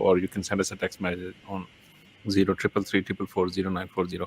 or you can send us a text message on 0333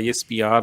ISPR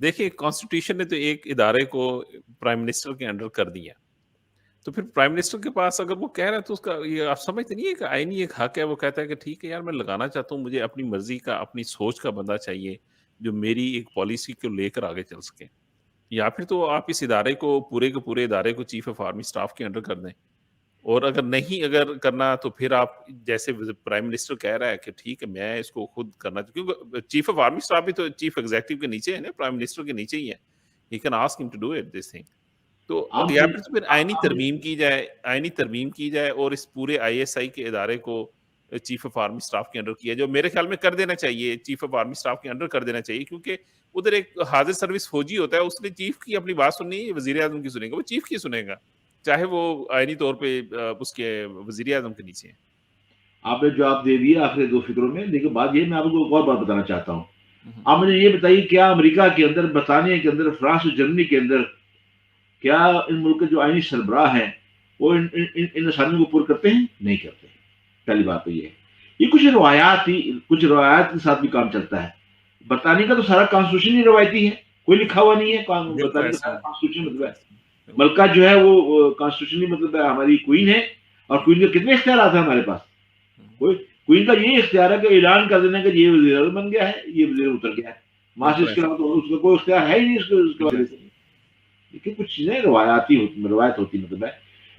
دیکھیے constitution نے تو ایک ادارے کو پرائم منسٹر کے انڈر کر دیا، تو پھر پرائم منسٹر کے پاس اگر وہ کہہ رہا ہے تو اس کا یہ آپ سمجھتے نہیں ہے کہ آئینی ایک حق ہے، وہ کہتا ہے کہ ٹھیک ہے یار میں لگانا چاہتا ہوں، مجھے اپنی مرضی کا اپنی سوچ کا بندہ چاہیے جو میری ایک پالیسی کو لے کر آگے چل سکے، یا پھر تو آپ اس ادارے کو پورے کے پورے ادارے کو چیف آف آرمی اسٹاف کے انڈر کر دیں، اور اگر نہیں اگر کرنا تو پھر آپ جیسے پرائم منسٹر کہہ رہا ہے کہ ٹھیک ہے میں اس کو خود کرنا کیونکہ چیف آف آرمی اسٹاف بھی تو چیف ایگزیکٹو کے نیچے ہے نا، پرائم منسٹر کے نیچے ہی ہے، he can ask him to do it this thing. تو آپ یا دیکھ پھر تو پھر آئینی ترمیم کی جائے اور اس پورے آئی ایس آئی کے ادارے کو چیف آف آرمی اسٹاف کے انڈر کیا جو میرے خیال میں کر دینا چاہیے، چیف آف آرمی اسٹاف کے انڈر کر دینا چاہیے، کیونکہ ادھر ایک حاضر سروس فوجی ہوتا ہے، اس نے چیف کی اپنی بات سننی ہے، وزیر اعظم کی سنے گا، وہ چیف کی سنے گا چاہے وہ آئینی طور پہ اس کے وزیر اعظم کے نیچے ہیں. آپ نے جواب دے دیا آخری دو فکروں میں، لیکن بات یہ میں آپ کو ایک اور بات بتانا چاہتا ہوں. ہوں. آپ مجھے یہ بتائیے کیا امریکہ کے اندر، برطانیہ کے اندر، فرانس اور جرمنی کے اندر کیا ان ملک کے جو آئینی سربراہ ہیں وہ ان آسانیوں کو پور کرتے ہیں؟ نہیں کرتے. پہلی بات تو یہ ہے. یہ کچھ روایات کے ساتھ بھی کام چلتا ہے. برطانیہ کا تو سارا کانسٹیٹیوشن ہی روایتی ہے، کوئی لکھا ہوا نہیں ہے. بالکل برطانیہ کا ایسے سارا ہی کانسٹیٹیوشن مطلب بالکل ہے ایسے ہی ملکہ جو ہے وہ کانسٹیٹیوشنلی مطلب ہے ہماری کوئین ہے، اور کوئین کے کتنے اختیارات ہیں ہمارے پاس؟ کوئی کوئین کا یہ اختیار ہے کہ اعلان کر دینا کہ یہ وزیر اعظم بن گیا ہے، یہ وزیر اتر گیا ہے. ماں سے بالکل اس کے ایسے علاوہ تو اس کا کوئی اختیار ہے ہی نہیں اس کے بالکل بارے ایسے میں. لیکن کچھ چیزیں روایت ہوتی مطلب ہے.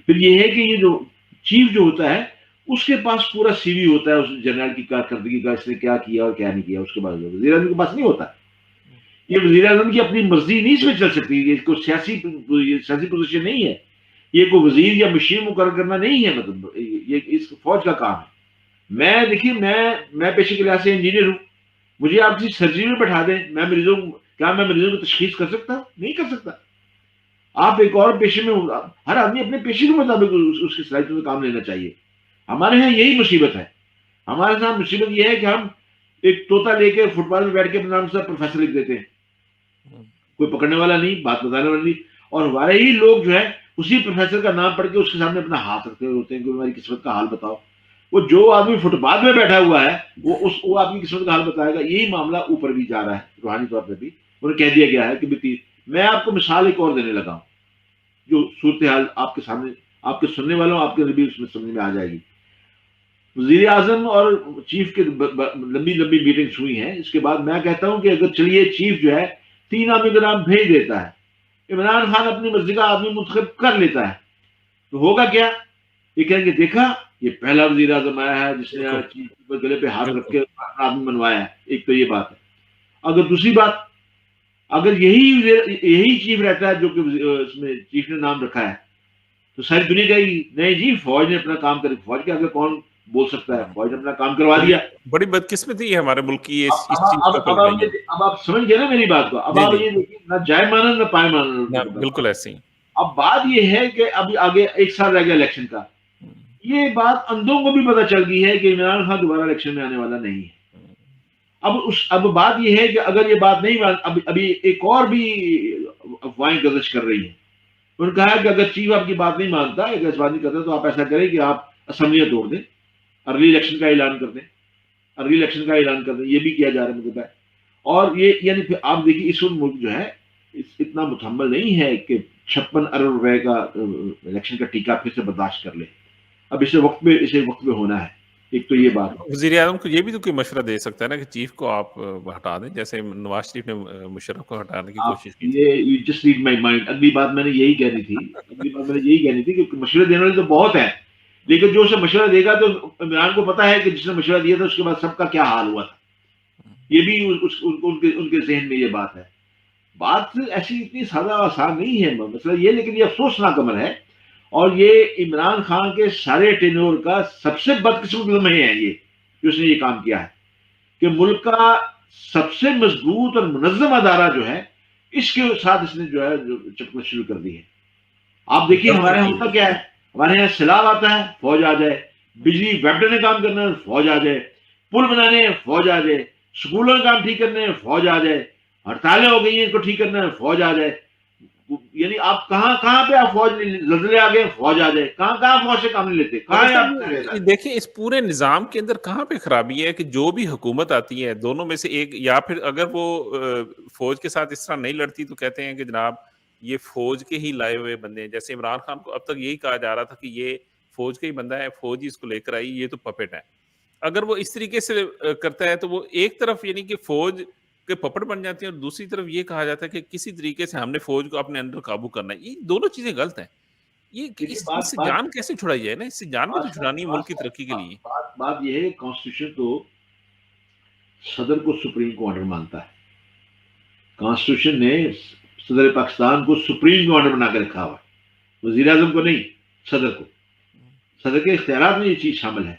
پھر یہ ہے کہ یہ جو چیف جو ہوتا ہے اس کے پاس پورا سی وی ہوتا ہے اس جنرل کی کارکردگی کا، اس نے کیا کیا اور کیا نہیں کیا. اس کے بعد وزیر اعظم کے پاس نہیں ہوتا. یہ وزیر اعظم کی اپنی مرضی نہیں اس میں چل سکتی، یہ کوئی سیاسی پوزیشن نہیں ہے، یہ کوئی وزیر یا مشیر مقرر کرنا نہیں ہے. مطلب یہ اس فوج کا کام ہے. دیکھیے میں پیشے کے لحاظ سے انجینئر ہوں. مجھے آپ کسی سرجری میں بٹھا دیں، میں مریضوں کی تشخیص کر سکتا ہوں؟ نہیں کر سکتا. آپ ایک اور پیشے میں، ہر آدمی اپنے پیشے کے مطابق اس کی صلاحیتوں سے کام لینا چاہیے. ہمارے یہاں یہی مصیبت ہے. ہمارے ساتھ مصیبت یہ ہے کہ ہم ایک طوطا لے کے فٹ بال میں بیٹھ کے اپنے نام سے پروفیسر لکھ دیتے ہیں. کوئی پکڑنے والا نہیں، بات بتانے والا نہیں. اور ہمارے ہی لوگ جو ہے اسی پروفیسر کا نام پڑھ کے اس کے سامنے اپنا ہاتھ رکھتے ہوتے ہیں کہ ہماری قسمت کا حال بتاؤ. وہ جو آدمی فٹ بال میں بیٹھا ہوا ہے وہ آپ کی قسمت کا حال بتائے گا. یہی معاملہ اوپر بھی جا رہا ہے، روحانی طور پہ بھی انہیں کہہ دیا گیا ہے کہ میں آپ کو مثال ایک اور دینے لگا ہوں جو صورتحال آپ کے سامنے، آپ کے سننے والوں، آپ کے بھی اس میں سمجھ میں آ جائے گی. وزیر اعظم اور چیف کے لمبی میٹنگز ہوئی ہیں. اس کے بعد میں کہتا ہوں کہ اگر چلیے چیف جو ہے 3 آدمی کا نام بھیج دیتا ہے، عمران خان اپنی مرضی کا آدمی منتخب کر لیتا ہے، تو ہوگا کیا؟ یہ کہیں گے دیکھا یہ پہلا وزیر اعظم آیا ہے جس نے بالکل چیف گلے پہ ہاتھ رکھ بالکل کے آدمی بنوایا ہے. ایک تو یہ بات ہے. اگر دوسری بات، اگر یہی چیف رہتا ہے جو کہ اس میں چیف نے نام رکھا ہے، تو ساری دنیا کہے گی نہیں جی فوج نے اپنا کام کر، فوج کے آگے کون بول سکتا ہے؟ فوج نے اپنا کام کروا بڑی دیا. بڑی بدقسمتی ہے ہمارے ملک کی اب اس چیز اب کے اوپر اب لڑائی. اب آپ سمجھ گئے نا میری بات کو. اب جی آپ جی یہ دیکھیے نہ جائے مانن نہ پائے مانن. بالکل ایسے ہی. اب بات یہ ہے کہ ابھی آگے 1 سال رہ گیا الیکشن کا. یہ بات اندھوں کو بھی پتہ چل گئی ہے کہ عمران خان دوبارہ الیکشن میں آنے والا نہیں ہے. اب بات یہ ہے کہ اگر یہ بات نہیں ابھی ایک اور بھی افواہیں گردش کر رہی ہیں. انہوں نے کہا کہ اگر چیف آپ کی بات نہیں مانتا، اگر اس بات نہیں کرتا، تو آپ ایسا کریں کہ آپ اسمبلیاں توڑ دیں، ارلی الیکشن کا اعلان کر دیں. یہ بھی کیا جا رہا ہے مجھے پتا ہے. اور یہ یعنی پھر آپ دیکھیے اس وقت ملک جو ہے اتنا متحمل نہیں ہے کہ 56 ارب روپے کا الیکشن کا ٹیکہ پھر سے برداشت کر لے. اب اسے وقت پہ ہونا ہے. ایک تو یہ بات ہے. وزیر اعظم کو یہ بھی تو کوئی مشورہ دے سکتا ہے نا کہ چیف کو آپ ہٹا دیں، جیسے نواز شریف نے مشرف کو ہٹانے کی آپ کوشش کی تھی. یہ جسٹ ریڈ مائی مائنڈ. اگلی بات میں نے یہی کہنی تھی کہ مشورے دینے والے تو بہت ہیں، لیکن جو اسے مشورہ دے گا تو عمران کو پتا ہے کہ جس نے مشورہ دیا تھا اس کے بعد سب کا کیا حال ہوا تھا. یہ بھی ان کے ذہن میں یہ بات ہے. بات ایسی اتنی سادہ آسان نہیں ہے مسئلہ یہ، لیکن یہ افسوسناک عمل ہے. اور یہ عمران خان کے سارے ٹینور کا سب سے بدقسمت لمحے ہیں یہ جو اس نے یہ کام کیا ہے کہ ملک کا سب سے مضبوط اور منظم ادارہ جو ہے اس کے ساتھ اس نے جو ہے چپنا شروع کر دی ہے. آپ دیکھیے ہمارے یہاں ہوتا کیا ہے، ہمارے یہاں سیلاب آتا ہے فوج آ جائے، بجلی ویبڈ نے کام کرنا ہے فوج آ جائے، پل بنانے ہیں فوج آ جائے، سکولوں کا کام ٹھیک کرنے ہیں فوج آ جائے، ہڑتالیں ہو گئی ہیں ان کو ٹھیک کرنا ہے فوج آ جائے. یعنی آپ کہاں پہ آپ فوج زلزلے آ گئے فوج آ جائے, کہاں فوج سے کام نہیں لیتے, کہاں ہے آپ؟ دیکھیں اس پورے نظام کے اندر کہاں پہ خرابی ہے کہ جو بھی حکومت آتی ہے دونوں میں سے ایک, یا پھر اگر وہ فوج کے ساتھ اس طرح نہیں لڑتی تو کہتے ہیں کہ جناب یہ فوج کے ہی لائے ہوئے بندے ہیں. جیسے عمران خان کو اب تک یہی کہا جا رہا تھا کہ یہ فوج کا ہی بندہ ہے, فوج ہی اس کو لے کر آئی, یہ تو پپٹ ہے. اگر وہ اس طریقے سے کرتا ہے تو وہ ایک طرف یعنی کہ فوج کے پپٹ بن جاتی ہیں, اور دوسری طرف یہ کہا جاتا ہے کہ کسی طریقے سے ہم نے فوج کو اپنے اندر قابو کرنا ہے. یہ دونوں چیزیں غلط ہیں. یہ اس سے جان کیسے چھڑائی جائے نا, اس سے جان بھی تو چھڑانی ہے ملک کی ترقی کے لیے. بات یہ ہے کانسٹیٹیوشن تو صدر کو سپریم کو آرڈر مانتا ہے. کانسٹیٹیوشن نے صدر پاکستان کو سپریم کو آرڈر بنا کے رکھا ہوا ہے, وزیر اعظم کو نہیں, صدر کو. صدر کے اختیارات میں یہ چیز شامل ہے,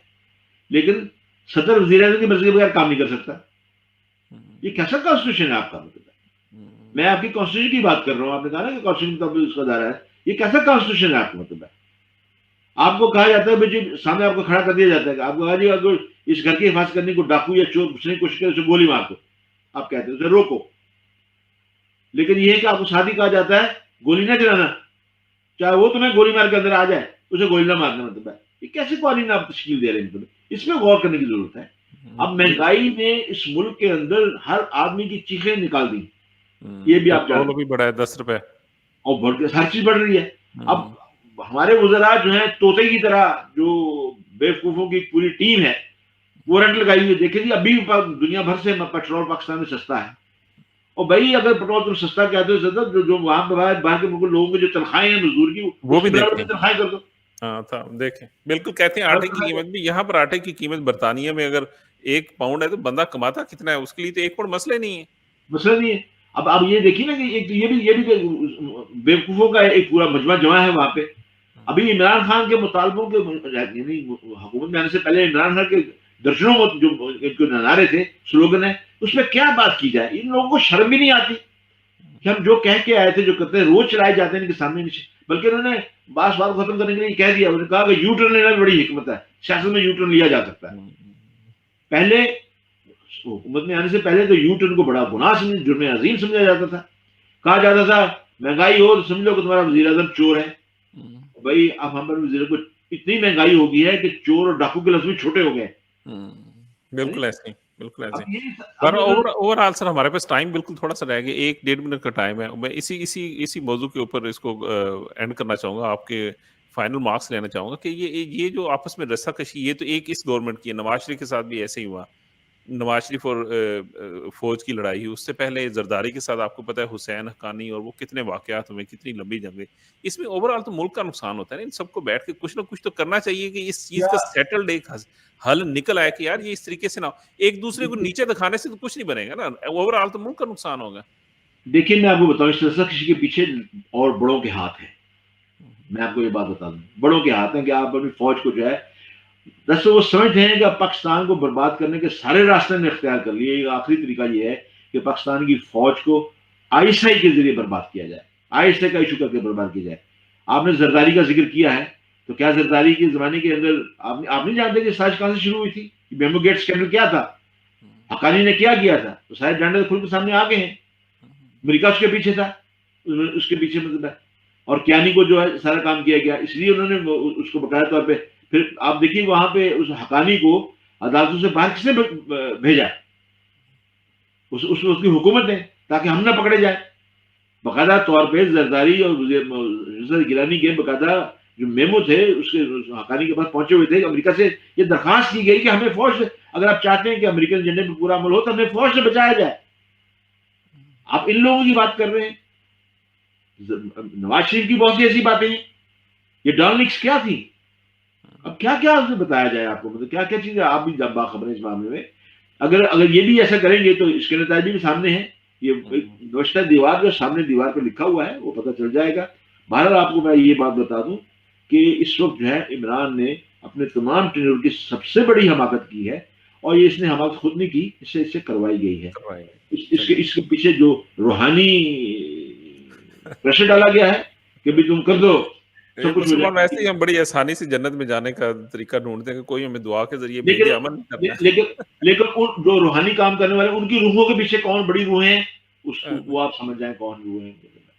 لیکن صدر وزیر اعظم کی مرضی کے بغیر کام نہیں کر سکتا. یہ کیسا کانسٹیٹیوشن ہے آپ کا؟ مطلب میں آپ کی کانسٹیٹیوشن کی بات کر رہا ہوں, آپ نے کہا نا کہ کانسٹیٹیوشن اس کا دائرہ ہے. یہ کیسا کانسٹیٹیوشن ہے آپ کا؟ مطلب ہے آپ کو کہا جاتا ہے جی سامنے آپ کو کھڑا کر دیا جاتا ہے کہ آپ کو کہا جی اگر اس گھر کی حفاظت کرنے کو ڈاکو یا چور گھسنے کی کوشش کرے اسے گولی مار دو, آپ کہتے ہیں اسے روکو. لیکن یہ ہے کہ آپ کو ساتھ ہی کہا جاتا ہے گولی نہ چلانا, چاہے وہ تمہیں گولی مار کے اندر آ جائے اسے گولی نہ مارنا. مطلب ہے یہ کیسے قوانین آپ تشکیل دے رہے ہیں؟ مطلب اس میں غور کرنے کی ضرورت ہے. اب مہنگائی نے اس ملک کے اندر ہر آدمی کی چیخیں نکال دی, یہ بھی آپ جانتے ہیں. بھی بڑا ہے 10 روپے, اور بڑھ کے ہر چیز بڑھ رہی ہے. اب ہمارے وزراء جو ہیں طوطے کی طرح, جو بیوقوفوں کی پوری ٹیم ہے, وہ رٹ لگائی ہوئی. دیکھیں جی ابھی دنیا بھر سے پیٹرول پاکستان میں سستا ہے. اور بھائی اگر پیٹرول تم سستا کہتے ہو, جو وہاں پہ باہر کے لوگوں کی جو تنخواہیں ہیں مزدور کی, وہ بھی تنخواہیں کر دو. ہاں تھا دیکھیں, بالکل کہتے ہیں آٹے کی قیمت بھی, یہاں پر آٹے کی قیمت برطانیہ میں اگر 1 پاؤنڈ ہے تو بندہ کماتا کتنا ہے, اس کے لیے تو 1 پاؤنڈ مسئلہ نہیں ہے. مسئلہ نہیں ہے. اب آپ یہ دیکھیے نا کہ یہ بھی بیوقوفوں کا ایک پورا مجمع جمع ہے وہاں پہ. ابھی عمران خان کے مطالبوں کے یعنی حکومت میں آنے سے پہلے عمران خان کے درجنوں جو نعرے تھے, سلوگن ہے, اس میں کیا بات کی جائے. ان لوگوں کو شرم بھی نہیں آتی کہ ہم جو کہہ کے آئے تھے, جو کرتے ہیں روز چلائے جاتے ہیں ان کے سامنے نیچے. بلکہ انہوں نے بات ختم کرنے کے لیے کہہ دیا, انہوں نے کہا کہ یو ٹرن لینا بڑی حکمت ہے, سیاست میں یو ٹرن لیا جا سکتا ہے. پہلے حکومت میں آنے سے پہلے تو یو ٹرن کو بڑا گناہ جرم عظیم سمجھا جاتا تھا. کہا جاتا تھا مہنگائی ہو تو سمجھ لو کہ تمہارا وزیر اعظم چور ہے. بھائی اب ہمارے وزیر کو اتنی مہنگائی ہو گئی ہے کہ چور اور ڈاکو کے لفظ بھی چھوٹے ہو گئے. بالکل ایسے, بالکل ایسے. پر اوور آل سر ہمارے پاس ٹائم بالکل تھوڑا سا رہ گیا, 1-1.5 منٹ کا ٹائم ہے. میں اسی موضوع کے اوپر اس کو اینڈ کرنا چاہوں گا, آپ کے فائنل مارکس لینا چاہوں گا کہ یہ جو آپس میں رسا کشی, یہ تو ایک اس گورنمنٹ کی ہے. نواز شریف کے ساتھ بھی ایسے ہی ہوا, نواز شریف اور فوج کی لڑائی. اس سے پہلے زرداری کے ساتھ آپ کو پتا ہے حسین حقانی, اور وہ کتنے واقعات ہوئے, کتنی لمبی جنگیں. اس میں اوور آل تو ملک کا نقصان ہوتا ہے. ان سب کو بیٹھ کے کچھ نہ کچھ تو کرنا چاہیے کہ اس چیز کا سیٹلڈ ایک حل نکل آئے کہ یار یہ اس طریقے سے نہ ہو. ایک دوسرے کو نیچے دکھانے سے تو کچھ نہیں بنے گا نا, اوور آل تو ملک کا نقصان ہوگا. دیکھیے میں آپ کو بتاؤں, اس رسا کشی کے پیچھے اور بڑوں کے ہاتھ ہیں. میں آپ کو یہ بات بتا دوں, بڑوں کے ہاتھ ہیں کہ آپ اپنی فوج کو جو ہے دراصل وہ سمجھتے ہیں کہ پاکستان کو برباد کرنے کے سارے راستے نے اختیار کر لیے. آخری طریقہ یہ ہے کہ پاکستان کی فوج کو آئی کے ذریعے برباد کیا جائے, آئی کا ایشو کر کے برباد کیا جائے. آپ نے زرداری کا ذکر کیا ہے, تو کیا زرداری کے زمانے کے اندر آپ نہیں جانتے کہ سازش کہاں سے شروع ہوئی تھی؟ میمو گیٹ اسکینڈل کیا تھا, حقانی نے کیا تھا, تو سارے ڈانڈے کھل کے سامنے آ گئے ہیں. امریکہ اس کے پیچھے تھا, اس کے پیچھے مطلب ہے, اور کیانی کو جو ہے سارا کام کیا گیا, اس لیے انہوں نے اس کو باقاعدہ طور پہ. پھر آپ دیکھیے وہاں پہ اس حقانی کو عدالتوں سے باہر کس نے بھیجا؟ اس کی حکومت نے, تاکہ ہم نہ پکڑے جائیں. باقاعدہ طور پہ زرداری اور گیلانی کے باقاعدہ جو میمو تھے اس کے حقانی کے پاس پہنچے ہوئے تھے. امریکہ سے یہ درخواست کی گئی کہ ہمیں فوج سے, اگر آپ چاہتے ہیں کہ امریکن ایجنڈے پہ پورا عمل ہو تو ہمیں فوج سے بچایا جائے. آپ ان لوگوں کی بات کر رہے ہیں. نواز شریف کی بہت سی ایسی باتیں ہیں. یہ ڈالنکس کیا تھی؟ اب کیا اس میں بتایا جائے آپ کو, مطلب کیا چیزیں آپ بھی باخبر ہیں اس معاملے میں. اگر یہ بھی ایسا کریں گے تو اس کے نتائج بھی سامنے ہیں. یہ نوشتہ دیوار جو سامنے دیوار پہ لکھا ہوا ہے وہ پتہ چل جائے گا. بہرحال آپ کو میں یہ بات بتا دوں کہ اس وقت جو ہے عمران نے اپنے تمام ٹینیور کی سب سے بڑی حماقت کی ہے, اور یہ اس نے حماقت خود نہیں کی, اس سے کروائی گئی ہے. اس کے پیچھے جو روحانی پریشر ڈالا گیا ہے کہ بھی تم کر دو, ویسے ہی ہم بڑی آسانی سے جنت میں جانے کا طریقہ ڈھونڈتے ہیں کہ کوئی ہمیں دعا کے ذریعے بھیجے, عمل نہیں کرنا. لیکن جو روحانی کام کرنے والے ان کی روحوں کے پیچھے کون بڑی روحیں ہیں, وہ آپ سمجھ جائیں کون روحیں ہیں.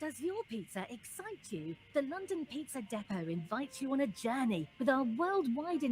Does your pizza excite you? The London Pizza Depot invites you on a journey with our worldwide